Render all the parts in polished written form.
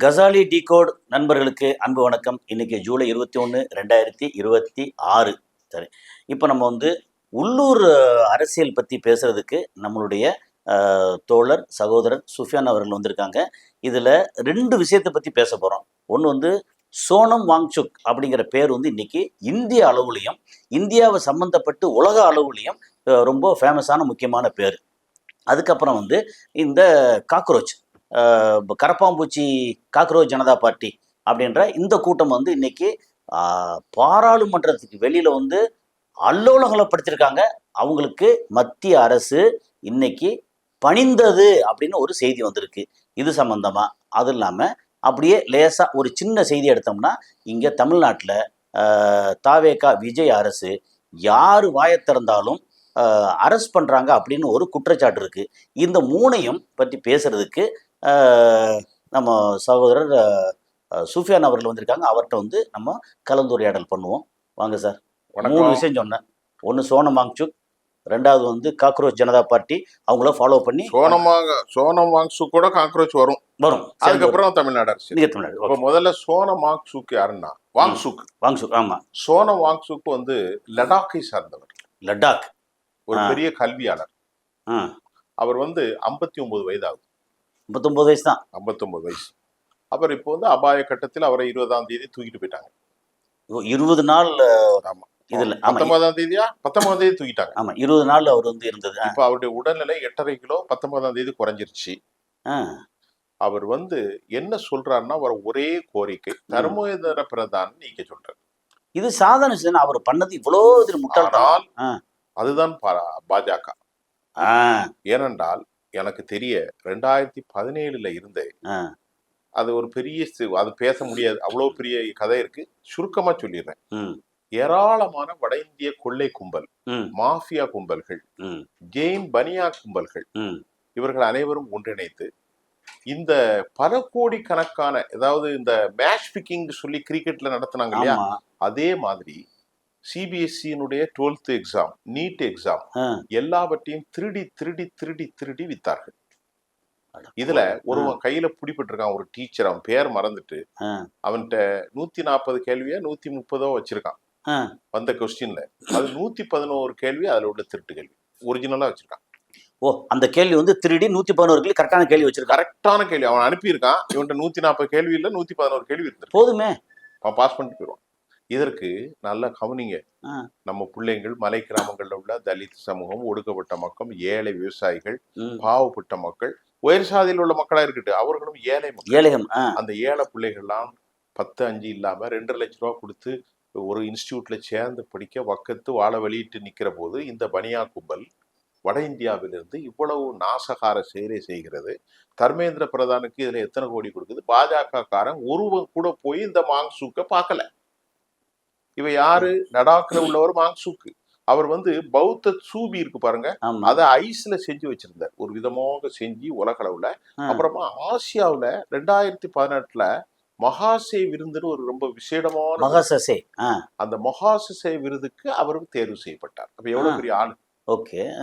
Ghazali decode நண்பர்களுக்கு அன்பு வணக்கம். இன்னைக்கு ஜூலை 21, 2026. சரி, இப்போ நம்ம உள்ளூர் அரசியல் பற்றி பேசுறதுக்கு நம்மளுடைய தோழர் சகோதரர் சுஃபியான் அவர்கள் வந்திருக்காங்க. இதில் ரெண்டு விஷயத்தை பற்றி பேச போகிறோம். ஒன்று சோனம் வாங்சுக் அப்படிங்கிற பேர் இன்னைக்கு இந்திய அளவுலையும் இந்தியாவை சம்மந்தப்பட்டு உலக அளவுலையும் ரொம்ப ஃபேமஸான முக்கியமான பேர். அதுக்கப்புறம் இந்த காக்ரோச் கரப்பாம்பூச்சி காக்ரோச் ஜனதா பார்ட்டி அப்படின்ற இந்த கூட்டம் இன்னைக்கு பாராளுமன்றத்துக்கு வெளியில அல்லோலகலப்படுத்திருக்காங்க. அவங்களுக்கு மத்திய அரசு இன்னைக்கு பணிந்தது அப்படின்னு ஒரு செய்தி வந்திருக்கு. இது சம்பந்தமா அது இல்லாம அப்படியே லேசா ஒரு சின்ன செய்தி எடுத்தோம்னா, இங்க தமிழ்நாட்டில் தாவேகா விஜய் அரசு யாரு வாயை திறந்தாலும் அரெஸ்ட் பண்றாங்க அப்படின்னு ஒரு குற்றச்சாட்டு இருக்கு. இந்த மூணையும் பற்றி பேசுறதுக்கு நம்ம சகோதரர் சுஃபியான் அவர்கள் வந்திருக்காங்க. அவர்கிட்ட நம்ம கலந்துரையாடல் பண்ணுவோம். வாங்க சார். 3 விஷயம் சொன்னேன். ஒன்று சோனம் வாங்சுக், ரெண்டாவது காக்ரோச் ஜனதா பார்ட்டி, அவங்கள ஃபாலோ பண்ணி சோனம் வாங்சுக் கூட காக்ரோச் வரும். அதுக்கப்புறம் தமிழ்நாடு அரசு. இப்போ முதல்ல சோனம் வாங்சுக் யாருன்னா வாங்சுக். ஆமா, சோனம் வாங்சுக் லடாக்கை சார்ந்தவர். லடாக் ஒரு பெரிய கல்வியாளர். அவர் 59 வயது ஆகுது. 59 வயசு தான். 59 வயசு. அவர் இப்போ அபாய கட்டத்தில் அவரை 20ஆம் தேதி தூக்கிட்டு போயிட்டாங்க. 20 நாள். ஆமா, இதுல 19ஆம் தேதியா 19ஆம் தேதி தூக்கிட்டாங்க. ஆமா, 20 நாள் அவர் இருந்தது. இப்போ அவருடைய உடல்நிலை 8.5 கிலோ 19ஆம் தேதி குறைஞ்சிருச்சு. அவர் என்ன சொல்றாருன்னா, அவர் ஒரே கோரிக்கை, தர்மேந்திர பிரதான் நீக்க சொல்றாரு. இது சாதாரண அவர் பண்ணது இவ்வளவு முட்டாள்தான். அதுதான் பாஜக. ஏனென்றால் எனக்கு தெரிய 2017 இருந்து அது ஒரு பெரிய, அது பேச முடியாது, அவ்வளவு பெரிய கதை இருக்கு. சுருக்கமா சொல்லிடுறேன். ஏராளமான வட இந்திய கொள்ளை கும்பல், மாஃபியா கும்பல்கள், ஜெயின் பனியா கும்பல்கள், இவர்கள் அனைவரும் ஒன்றிணைத்து இந்த பல கோடி கணக்கான, அதாவது இந்த மேட்ச் பிக்கிங் சொல்லி கிரிக்கெட்ல நடத்தினாங்க இல்லையா, அதே மாதிரி சிபிஎஸ்சியினுடைய 12th எக்ஸாம், நீட் எக்ஸாம் எல்லாவற்றையும் திருடி திருடி திருடி திருடி வித்தார்கள். இதுல ஒருவன் கையில பிடிபட்டிருக்கான், ஒரு டீச்சர், அவன் பேர் மறந்துட்டு, அவன்கிட்ட 140 கேள்வியா 130 வச்சிருக்கான். வந்த கொஸ்டின்ல அது 111 கேள்வி அதுல உள்ள திருட்டு கேள்வி ஒரிஜினலா வச்சிருக்கான். ஓ, அந்த கேள்வி திருடி 111 கரெக்டான கேள்வி வச்சிருக்கான். கரெக்டான கேள்வி அவன் அனுப்பியிருக்கான். இவன்ட்ட 140 கேள்வி இல்ல 111 கேள்வி இருக்கு. போதுமே, அவன் பாஸ் பண்ணிட்டு போயிடுவான். இதற்கு நல்ல கவனிங்க. நம்ம பிள்ளைங்கள், மலை கிராமங்கள்ல உள்ள தலித் சமூகம், ஒடுக்கப்பட்ட மக்கள், ஏழை விவசாயிகள், பாவப்பட்ட மக்கள், உயர் சாதியில் உள்ள மக்களா இருக்கட்டும், அவர்களும் ஏழை மக்கள். அந்த ஏழை பிள்ளைகள்லாம் 10-5 இல்லாம 2.5 லட்சம் ரூபாய் கொடுத்து ஒரு இன்ஸ்டியூட்ல சேர்ந்து படிக்க வக்கத்து வாழ வெளியிட்டு நிக்கிற போது, இந்த பனியா கும்பல் வட இந்தியாவிலிருந்து இவ்வளவு நாசகார செயலை செய்கிறது. தர்மேந்திர பிரதானுக்கு இதுல எத்தனை கோடி கொடுக்குது? பாஜக காரன் ஒருவன் கூட போய் இந்த மாங்சூக்க பார்க்கல. இவ யாரு? லடாக்ல உள்ளவர் மாங்சுக். அவர் பௌத்த சூபி இருக்கு பாருங்க, அதை ஐஸ்ல செஞ்சு வச்சிருந்தார், ஒரு விதமாக செஞ்சு உலக அளவுல. அப்புறமா ஆசியாவுல 2018 மகாசே விருதுன்னு ஒரு ரொம்ப விசேடமான அந்த மகாசே விருதுக்கு அவரும் தேர்வு செய்யப்பட்டார். அப்ப எவ்வளவு பெரிய ஆளு!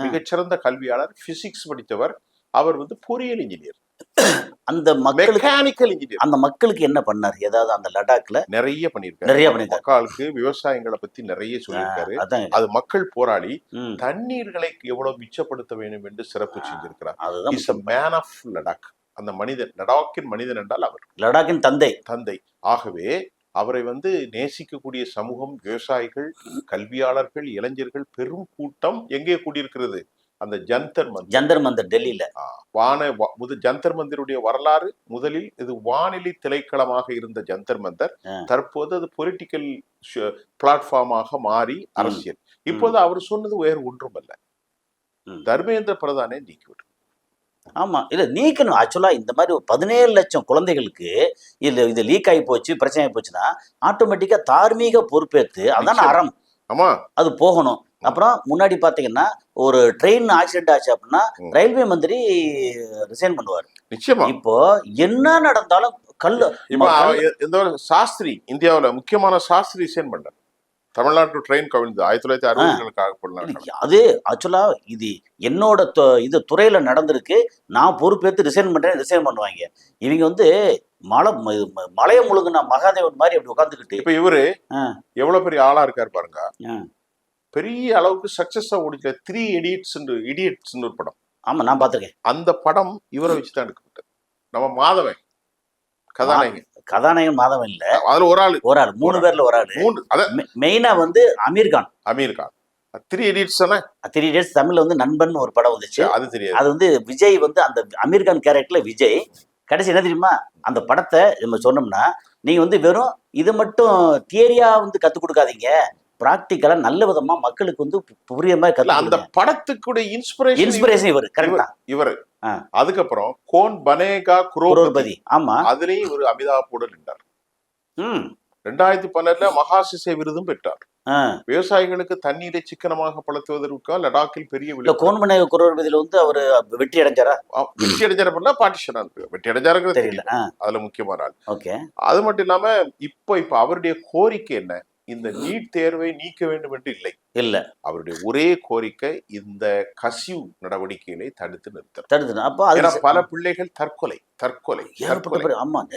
மிகச்சிறந்த கல்வியாளர், பிசிக்ஸ் படித்தவர். அவர் பொறியியல் இன்ஜினியர், அந்த மெக்கானிக்கல் இன்ஜினியர். அந்த மக்களுக்கு என்ன பண்ணார்? ஏதாவது அந்த லடாக்ல நிறைய பண்ணிருக்காரு. மக்களுக்கு விவசாயங்களை பத்தி நிறைய சொல்லியிருக்காரு. அது மக்கள் போராடி தண்ணீர்களை எவ்வளவு மிச்சப்படுத்த வேண்டும் என்று சிறப்பு செஞ்சிருக்கிறார். Is a man of Ladakh. அந்த மனிதன், லடாக்கின் மனிதன் என்றால் அவர் லடாக்கின் தந்தை. ஆகவே அவரை நேசிக்கக்கூடிய சமூகம், விவசாயிகள், கல்வியாளர்கள், இளைஞர்கள் பெரும் கூட்டம் எங்கே கூடியிருக்கிறது? அந்த ஜந்தர் மந்தர் டெல்லியில. ஜந்தர் மந்திருடைய வரலாறு முதலில் இது வானிலை திணைக்களமாக இருந்த ஜந்தர் மந்தர், தற்போது அது பொலிட்டிக்கல் பிளாட்ஃபார்மாக மாறி அரசியல். இப்போது அவர் சொன்னது வேறு ஒன்றுமல்ல, தர்மேந்திர பிரதானே நீக்கிவிடும். ஆமா, இல்ல நீக்கணும். ஆக்சுவலா இந்த மாதிரி 17 லட்சம் குழந்தைகளுக்கு இது லீக் ஆகி போச்சு, பிரச்சனை ஆகி போச்சுன்னா ஆட்டோமேட்டிக்கா தார்மீக பொறுப்பேற்று அதான் அறம். ஆமா, அது போகணும். அப்புறம் முன்னாடி பாத்தீங்கன்னா ஒரு ட்ரெயின் ஆக்சிடென்ட் ஆச்சு அப்படின்னா ரயில்வே மந்திரி ரிசைன் பண்ணுவார். நிச்சயமா. இப்போ என்ன நடந்தாலும் சாஸ்திரி, இந்தியாவில் முக்கியமான சாஸ்திரி ரிசைன் பண்றார். தமிழ்நாட்டு ட்ரெயின் கவிழ்ந்து 1960 அது ஆக்சுவலா இது என்னோட இது துறையில நடந்திருக்கு, நான் பொறுப்பேற்று ரிசைன் பண்றேன், ரிசைன் பண்ணுவாங்க. இவங்க மலையை முழுங்குன மகாதேவன் மாதிரி அப்படி உட்காந்துக்கிட்டு. இப்ப இவரு ஆ. எவ்வளவு பெரிய ஆளா இருக்காரு பாருங்க. ஆ. பெரிய அளவுக்கு சக்சஸா ஓடிச்ச 3 இடியட்ஸ் ஒரு படம். ஆமா, நான் பார்த்திருக்கேன். அந்த படம் இவரை வச்சுதான் எடுக்கப்பட்டது. நம்ம மாதவன் கதாநாயகன் மாதவன் இல்ல, அதுல ஒரு ஆளு 3 பேர்ல ஒரு ஆளு. மெயினா வந்து அமீர் கான். 3 இடியட்ஸ் தானே. 3 இடியட்ஸ் தமிழ்ல வந்து நண்பன் ஒரு படம் வந்துச்சு. அது தெரியாது. அது வந்து விஜய் வந்து அந்த அமீர் கான் கேரக்டர்ல விஜய் கடைசி என்ன தெரியுமா, அந்த படத்தை நம்ம சொன்னோம்னா நீங்க வந்து வெறும் இது மட்டும் தியரியா வந்து கத்துக் கொடுக்காதீங்க, பிராக்டிக்கலா நல்ல விதமா மக்களுக்கு வந்து புரிய மாதிரி கத்து. அந்த படத்துக்கு இன்ஸ்பிரேஷன் இவர். கரெக்டா இவர். அதுக்கப்புறம் கோன் பனேகா குரோர்பதி. ஆமா, அதுலயும் இவர் அமிதாப்போடு நின்றார். 2012 மகாசிசை விருதும் பெற்றார். விவசாயிகளுக்கு தண்ணீரை சிக்கனமாக படுத்துவதற்காக லடாக்கில் பெரிய கோன் பனேகா குரோர்பதியில வந்து அவர் வெற்றி அடைஞ்சாரா? வெற்றி அடைஞ்சாரு பார்ட்டிஷனா வெற்றி அடைஞ்சாருங்கிறது தெரியல. அதுல முக்கியமான ஆள். ஓகே. அது மட்டும் இல்லாம இப்ப அவருடைய கோரிக்கை என்ன, இந்த நீட் தேர்வை நீக்க வேண்டும் என்று இல்ல. அவருடைய ஒரே கோரிக்கை இந்த கசிவு நடவடிக்கைகளை தடுத்து நிறுத்த. அப்ப பல பிள்ளைகள் தற்கொலை.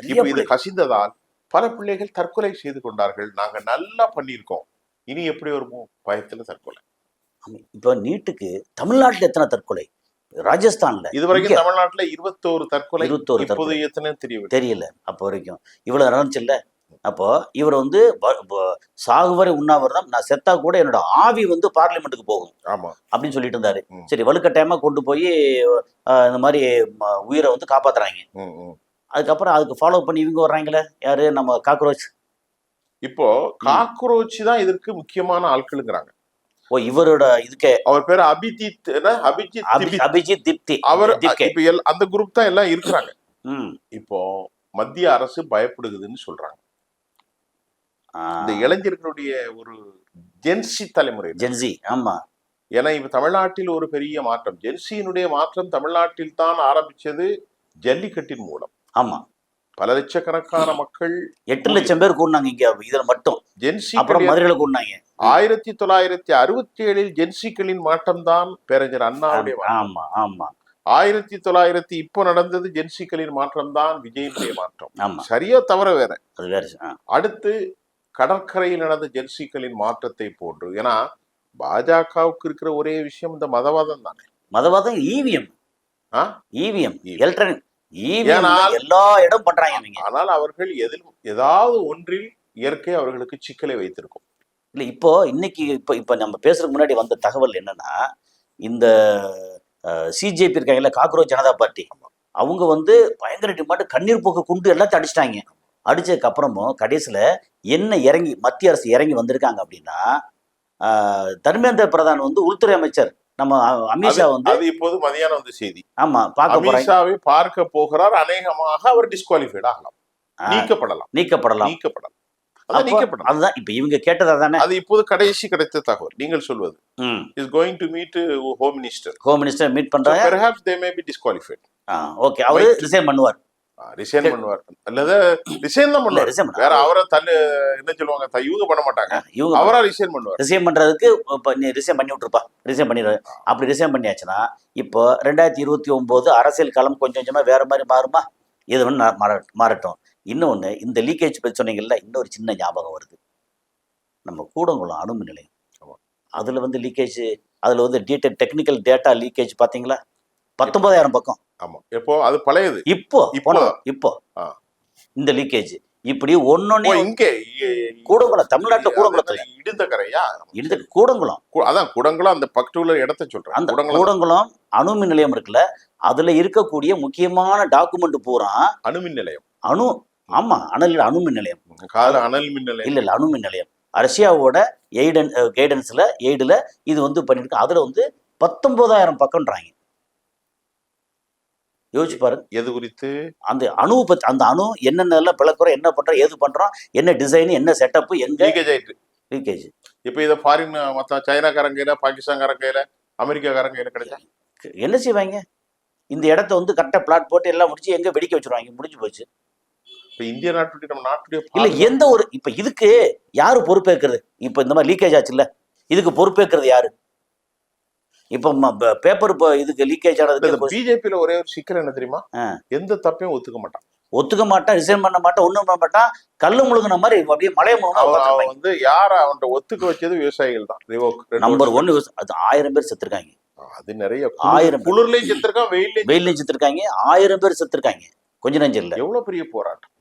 இப்ப இது கசிந்ததால் பல பிள்ளைகள் தற்கொலை செய்து கொண்டார்கள். நாங்க நல்லா பண்ணியிருக்கோம், இனி எப்படி வருமோ பயத்துல தற்கொலை. இப்ப நீட்டுக்கு தமிழ்நாட்டுல எத்தனை தற்கொலை? ராஜஸ்தான்ல இதுவரைக்கும் தமிழ்நாட்டுல 21 தற்கொலை. இப்போது எத்தனை தெரியல. அப்ப வரைக்கும் இவ்வளவு நடந்துச்சு இல்ல. அப்போ இவர் வந்து சாகுவரை உண்ணாவிரதம், நான் செத்தா கூட என்னோட ஆவி வந்து பார்லிமெண்ட்டுக்கு போகும் அப்படின்னு சொல்லிட்டு இருந்தாரு. சரி, வலுக்கட்டாயமா கொண்டு போய் இந்த மாதிரி உயிரை வந்து காப்பாத்துறாங்க. அதுக்கப்புறம் அதுக்கு ஃபாலோ பண்ணி இவங்க வர்றாங்களே, யாரு, நம்ம காக்ரோச். இப்போ காக்ரோச் தான் இதற்கு முக்கியமான ஆட்களுங்கிறாங்க. ஓ, இவரோட இதுக்கு அவர் பேரு அபிஜித் திப்தி. அவர் அந்த குரூப் தான் எல்லாம் இருக்கிறாங்க. இப்போ மத்திய அரசு பயப்படுகுதுன்னு சொல்றாங்க. இந்த இளைஞர்களுடைய ஒரு ஜென்சி தலைமுறை. ஆமா. ஏன்னா இப்ப தமிழ்நாட்டில் ஒரு பெரிய மாற்றம், ஜென்சியினுடைய மாற்றம் தமிழ்நாட்டில் தான் ஆரம்பிச்சது ஜல்லிக்கட்டின் மூலம். ஆமா, பல லட்சக்கணக்கான மக்கள், 8 லட்சம் பேர் கூடினாங்க இங்க இதுல மட்டும். ஜென்சி அப்புறம் மதுரையில கூடினாங்க. 1967 ஜென்சிகளின் மாற்றம் தான் பேரறிஞர் அண்ணாவுடைய. ஆமா ஆமா. 1900 இப்போ நடந்தது ஜென்சிகளின் மாற்றம் தான் விஜயனுடைய மாற்றம். சரியா தவிர வேற. அது வேற. அடுத்து கடற்கரையில் நடந்த ஜென்சிகளின் மாற்றத்தை போன்று. ஏன்னா பாஜகவுக்கு இருக்கிற ஒரே விஷயம் இந்த மதவாதம் தானே. மதவாதம், இவிஎம், எலக்ட்ரானிக் எல்லா இடம் பண்றாங்க. ஆனால் அவர்கள் ஏதாவது ஒன்றில் இயற்கை அவர்களுக்கு சிக்கலை வைத்திருக்கும். இல்ல இப்போ இன்னைக்கு இப்ப நம்ம பேசுறதுக்கு முன்னாடி வந்த தகவல் என்னன்னா, இந்த சிஜேபி இருக்காங்கல்ல, காக்ரோச் ஜனதா பார்ட்டி, அவங்க வந்து பயங்கர டிமாண்ட், கண்ணீர் போக்கு குண்டு எல்லாத்தையும் அடிச்சிட்டாங்க. அடிச்சதுக்கு அப்புறமும் கடைசியில என்ன மத்திய அரசு இறங்கி வந்திருக்காங்க அப்படின்னா, தர்மேந்திர பிரதான் வந்து உள்துறை அமைச்சர் நம்ம அமித்ஷா வந்து இப்போது மதியானம் வந்து செய்தி. ஆமா, அமித்ஷாவை பார்க்க போகிறார். அநேகமாக அவர் டிஸ்குவாலிஃபைட் ஆகலாம், நீக்கப்படலாம். அதுதான் இப்ப இவங்க கேட்டதா தானே. அது இப்போது கடைசி கிடைத்த தகவல். நீங்கள் சொல்வது is going to meet home minister meet பண்றாங்க. perhaps they may be disqualified. Okay, அவர் ரிசைன் பண்ணுவார். அல்லது ரிசைன் தான் பண்ணுவார். வேற அவரை என்ன சொல்லுவாங்க, யூக பண்ண மாட்டாங்க. அவரா ரிசைன் பண்ணுவார். ரிசைன் பண்றதுக்கு நீ ரிசைன் பண்ணி விட்டுருப்பா, ரிசைன் பண்ணிடுறாரு. அப்படி ரிசைன் பண்ணியாச்சுன்னா இப்போ 2029 அரசியல் காலம் கொஞ்சம் கொஞ்சமா வேற மாதிரி மாறுமா? இது வந்து மாறட்டும். இன்னொன்னு, இந்த லீக்கேஜ் பற்றி சொன்னீங்கல்ல, இன்னொரு சின்ன ஞாபகம் வருது. நம்ம கூடங்குளம் அணுமின் நிலையம், அதுல வந்து லீக்கேஜ், அதுல வந்து டெக்னிக்கல் டேட்டா லீக்கேஜ் பாத்தீங்களா? 19,000 பக்கம். ஆமா, எப்போ அது பழையது. இப்போ இந்த லீக்கேஜ் இப்படி ஒன்னொன்னே இங்கே கூடங்குளம், தமிழ்நாட்டுல கூடங்குளத்துல கூடங்குளம், அதான் கூடங்குளம், அந்த பர்டிகுலர் இடத்தை சொல்றேன். அந்த கூடங்குளம் அணுமின் நிலையம் இருக்குல்ல, அதுல இருக்கக்கூடிய முக்கியமான டாக்குமெண்ட் பூரா அணுமின் நிலையம். ஆமா, அணுமின் நிலையம். அனல் மின் நிலையம் இல்ல, அணுமின் நிலையம். ரஷ்யாவோட எய்டுல இது வந்து பண்ணிருக்கு. அதுல வந்து 19,000 பக்கம்ன்றாங்க. யோசிச்சு பாருங்க. எது குறித்து? அந்த அணுவை பத்தி, அந்த அணு என்னென்ன பிளக்குறோம், என்ன பண்றோம், ஏது பண்றோம், என்ன டிசைன், என்ன செட்டப், எங்க லீக்கேஜ். இப்ப இதை ஃபாரின் மொத்த சைனாக்காரங்க கையில, பாகிஸ்தான்காரங்க கையில, அமெரிக்காக்காரங்க கையில கிடைச்சா என்ன செய்வாங்க? இந்த இடத்த வந்து கரெக்டா பிளாட் போட்டு எல்லாம் முடிச்சு எங்க வெடிக்க வச்சிருவாங்க. முடிஞ்சு போச்சு. இப்ப இந்திய நாட்டுடைய, நம்ம நாட்டுடைய இல்ல எந்த ஒரு, இப்ப இதுக்கு யாரு பொறுப்பேற்கிறது? இப்ப இந்த மாதிரி லீக்கேஜ் ஆச்சு இல்ல, இதுக்கு பொறுப்பேற்கிறது யாரு? இப்ப பேப்பர் இதுக்கு லீக்கேஜ் ஆனது பிஜேபியில ஒரே ஒரு சிக்கல் என்ன தெரியுமா? எந்த தப்பையும் ஒத்துக்க மாட்டான். ஒத்துக்க மாட்டான், ரிசைன் பண்ண மாட்டான், ஒண்ணும் பண்ண மாட்டான். கல்லு முழுங்கின மாதிரி அப்படியே மலையை அவன் முழுங்க. வந்து யார அவன்கிட்ட ஒத்துக்க வச்சது விவசாயிகள் தான். நம்பர் 1 அது 1000 பேர் செத்துருக்காங்க. அது நிறைய 1000 குளிர்லயும் செத்துருக்கான், வெயிலையும் செத்துருக்காங்க. 1000 பேர் செத்துருக்காங்க. கொஞ்ச நஞ்சம் இல்ல. எவ்வளவு பெரிய போராட்டம்.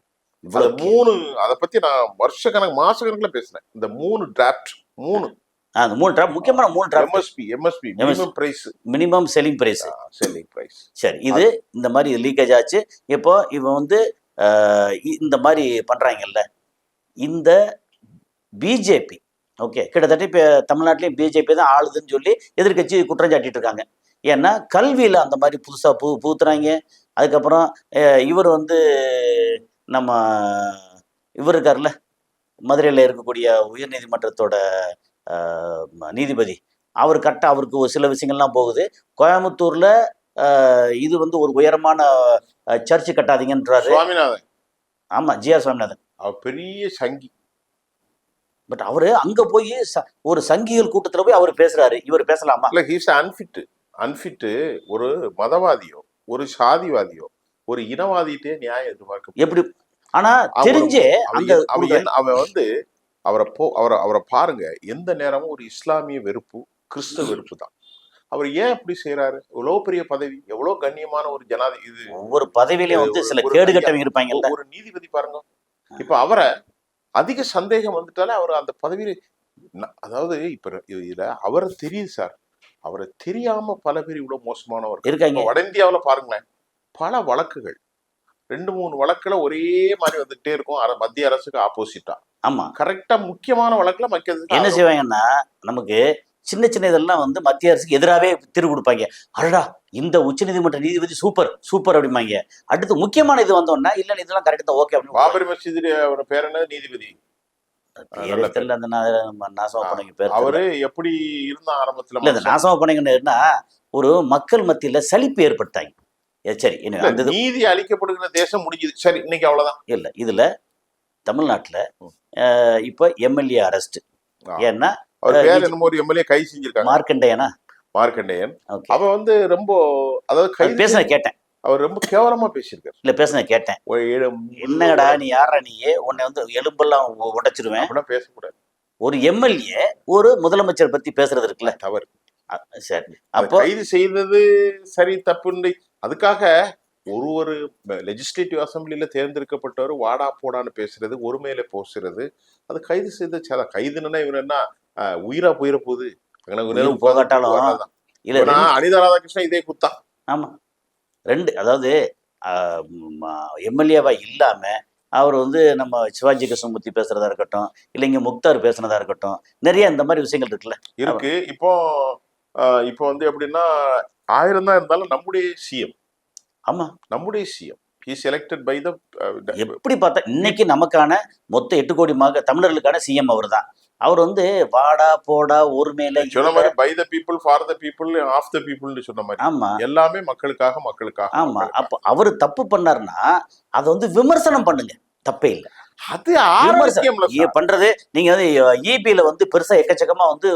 அத பத்தி நான் வருஷக்கணக்கு மாசக்கணக்குல பேசினேன். இந்த 3 டிராப்ட் 3 அந்த 3 டிராப் முக்கியமான 3 drop. MSP minimum price, minimum selling price. சரி, இது இந்த மாதிரி லீக்கேஜ் ஆச்சு. இப்போ இவன் வந்து இந்த மாதிரி பண்றாங்கல்ல, இந்த பிஜேபி ஓகே, கிட்டத்தட்ட இப்போ தமிழ்நாட்டிலையும் பிஜேபி தான் ஆளுதுன்னு சொல்லி எதிர்கட்சி குற்றம் சாட்டிட்டு இருக்காங்க. ஏன்னா கல்வியில் அந்த மாதிரி புதுசாக புகுத்துறாங்க. அதுக்கப்புறம் இவர் வந்து நம்ம இவர் இருக்கார்ல, மதுரையில் இருக்கக்கூடிய உயர்நீதிமன்றத்தோட நீதிபதி, அவருக்கு ஒரு சில விஷயங்கள்லாம் போகுது. கோயம்புத்தூர்ல இது வந்து ஒரு உயரமான சர்ச்சு கட்டாதீங்கன்றாரு சுவாமிநாதன். ஆமா, ஜிஆர் சுவாமிநாதன். அவர் பெரிய சங்கி. பட் அவரு அங்க போய் ஒரு சங்கிகள் கூட்டத்துல போய் அவர் பேசுறாரு, இவர் பேசலாமா? இல்ல, ஹீஸ் அன்ஃபிட். ஒரு மதவாதியோ, ஒரு சாதிவாதியோ, ஒரு இனவாதிட்டே நியாயம் எதிர்பார்க்க எப்படி? ஆனா தெரிஞ்சே அந்த அவன் வந்து அவரை பாருங்க, எந்த நேரமும் ஒரு இஸ்லாமிய வெறுப்பு, கிறிஸ்தவ வெறுப்பு தான். அவர் ஏன் அப்படி செய்யறாரு? எவ்வளவு பெரிய பதவி, எவ்வளவு கண்ணியமான ஒரு ஜனாதிபதி. இது ஒவ்வொரு பதவியிலையும் வந்து சில கேடு கட்டவங்க இருப்பாங்க. ஒரு நீதிபதி பாருங்க, இப்ப அவரை அதிக சந்தேகம் வந்துட்டாலே அவர் அந்த பதவியில, அதாவது இப்ப இதுல அவரை தெரியுது சார், அவரை தெரியாம பல பேர் இவ்வளவு மோசமானவர் இருக்காங்க. வட இந்தியாவில பாருங்களேன், பல வழக்குகள் 2-3 வழக்குல ஒரே மாதிரி வந்துட்டே இருக்கும். மத்திய அரசுக்கு ஆப்போசிட்டா. ஆமா, கரெக்டா முக்கியமான வழக்குல என்ன செய்வாங்கன்னா, நமக்கு சின்ன சின்ன இதெல்லாம் வந்து மத்திய அரசுக்கு எதிராகவே தீர்வு கொடுப்பாங்க. அடடா, இந்த உச்சநீதிமன்ற நீதிபதி சூப்பர் அப்படிம்பாங்க. அடுத்து முக்கியமான இது வந்தோம்னா, இல்ல இதெல்லாம் கரெக்ட் தான், ஓகே அப்படின்னு. பாபரி மஸ்ஜித் அவரோட பேர் என்ன? நீதிபதி அவரு எப்படி இருந்தா ஆரம்பத்துல? இல்ல, நாசமா பண்ணீங்கன்னா ஒரு மக்கள் மத்தியில சலிப்பு ஏற்பட்டாங்க. சரி, நீதி அளிக்கப்படுகிற தேசம் முடிஞ்சது. சரி, இன்னைக்கு அவ்வளவுதான். இல்ல, இதுல தமிழ்நாட்டுல இப்ப எம்எல்ஏ அரெஸ்ட். ஏன்னா அவர் பேர் என்னமோ ஒரு எம்எல்ஏ கைது செஞ்சிருக்காங்க, மார்க்கண்டேயன். அவ வந்து ரொம்ப, அதாவது பேசுன கேட்டேன், அவர் ரொம்ப கேவலமா பேசியிருக்காரு. இல்ல, பேசுன கேட்டேன். என்னடா நீ யாரா, நீயே உன்னை வந்து எலும்பெல்லாம் உடைச்சிருவேன் அப்படின்னா பேசக்கூடாது. ஒரு எம்எல்ஏ ஒரு முதலமைச்சர் பத்தி பேசுறது இருக்குல்ல, தவறு. சரி, அப்போ கைது செய்தது சரி தப்பு. அதுக்காக ஒரு லெஜிஸ்லேட்டிவ் அசம்பிளில தேர்ந்தெடுக்கப்பட்டவர் வாடா போடான்னு பேசுறது, ஒருமையில பேசுறது, அது கைது செய்த கைதுன்னா இவர் என்ன உயிரா போயிட போகுது? போகாட்டாலும் இல்ல, அனிதா ராதாகிருஷ்ணன் இதே குத்தா. ஆமா, அதாவது எம்எல்ஏவா இல்லாம அவர் வந்து நம்ம சிவாஜி கிருஷ்ணமூர்த்தி பேசுறதா இருக்கட்டும், இல்லைங்க முக்தார் பேசுனதா இருக்கட்டும், நிறைய இந்த மாதிரி விஷயங்கள் இருக்குல்ல இருக்கு. இப்போ வந்து எப்படின்னா, 1000 தான் இருந்தாலும் நம்முடைய சிஎம். ஆமா, நம்முடைய சிஎம் எப்படி பார்த்தா இன்னைக்கு நமக்கான மொத்த 8 கோடி தமிழர்களுக்கான சிஎம் அவர் தான். அவர் வந்து வாடா போடா ஒருமையில சொன்ன மாதிரி by the people, for the people, of the பீப்புள்னு சொன்ன மாதிரி. ஆமா, எல்லாமே மக்களுக்காக. ஆமா, அப்ப அவரு தப்பு பண்ணாருன்னா அதை வந்து விமர்சனம் பண்ணுங்க, தப்பே இல்லை. அது பண்றது நீங்க வந்து இபில வந்து பெருசா எக்கச்சக்கமா வந்து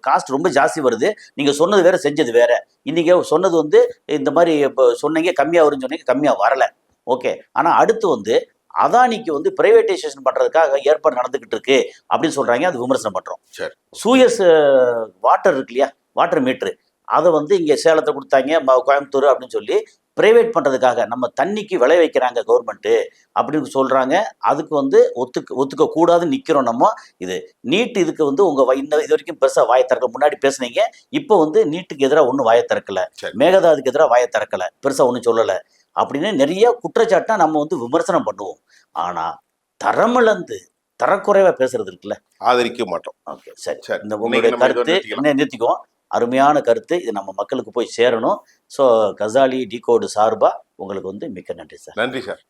காஸ்ட் ரொம்ப ஜாஸ்தி வருது, நீங்க சொன்னது வேற செஞ்சது வேற. இன்னைக்கு சொன்னது வந்து இந்த மாதிரி சொன்னீங்க கம்மியா வரும்னு சொன்னீங்க, கம்மியா வரல, ஓகே. ஆனா அடுத்து வந்து அதானிக்கு வந்து பிரைவேட்டைசேஷன் பண்றதுக்காக ஏற்பாடு நடந்துகிட்டு இருக்கு அப்படின்னு சொல்றாங்க, அது விமர்சனம் பண்றோம். சரி, சூயஸ் வாட்டர் இருக்கு இல்லையா, வாட்டர் மீட்ரு, அதை வந்து இங்க சேலத்தை கொடுத்தாங்க, கோயம்புத்தூர் அப்படின்னு சொல்லி பிரைவேட் பண்றதுக்காக நம்ம தண்ணிக்கு விளை வைக்கிறாங்க கவர்மெண்ட் அப்படின்னு சொல்றாங்க. அதுக்கு வந்து ஒத்துக்க கூடாதுன்னு நிக்கிறோம் நம்ம. இது நீட், இதுக்கு வந்து உங்க இது வரைக்கும் பெருசா வாயை திறக்கல. முன்னாடி பேசுனீங்க, இப்போ வந்து நீட்டுக்கு எதிராக ஒன்றும் வாயை திறக்கல, மேகதாதுக்கு எதிராக வாயை திறக்கல, பெருசா ஒன்றும் சொல்லலை அப்படின்னு நிறைய குற்றச்சாட்டா நம்ம வந்து விமர்சனம் பண்ணுவோம். ஆனா தரமிழந்து தரக்குறைவா பேசுறது இருக்குல்ல, ஆதரிக்க மாட்டோம். ஓகே, சரி, இந்த உங்களுடைய கருத்து என்ன நிறுத்திக்குவோம். அருமையான கருத்து, இது நம்ம மக்களுக்கு போய் சேரணும். ஸோ கசாலி டிகோடு சார்பாக உங்களுக்கு வந்து மிக்க நன்றி சார். நன்றி சார்.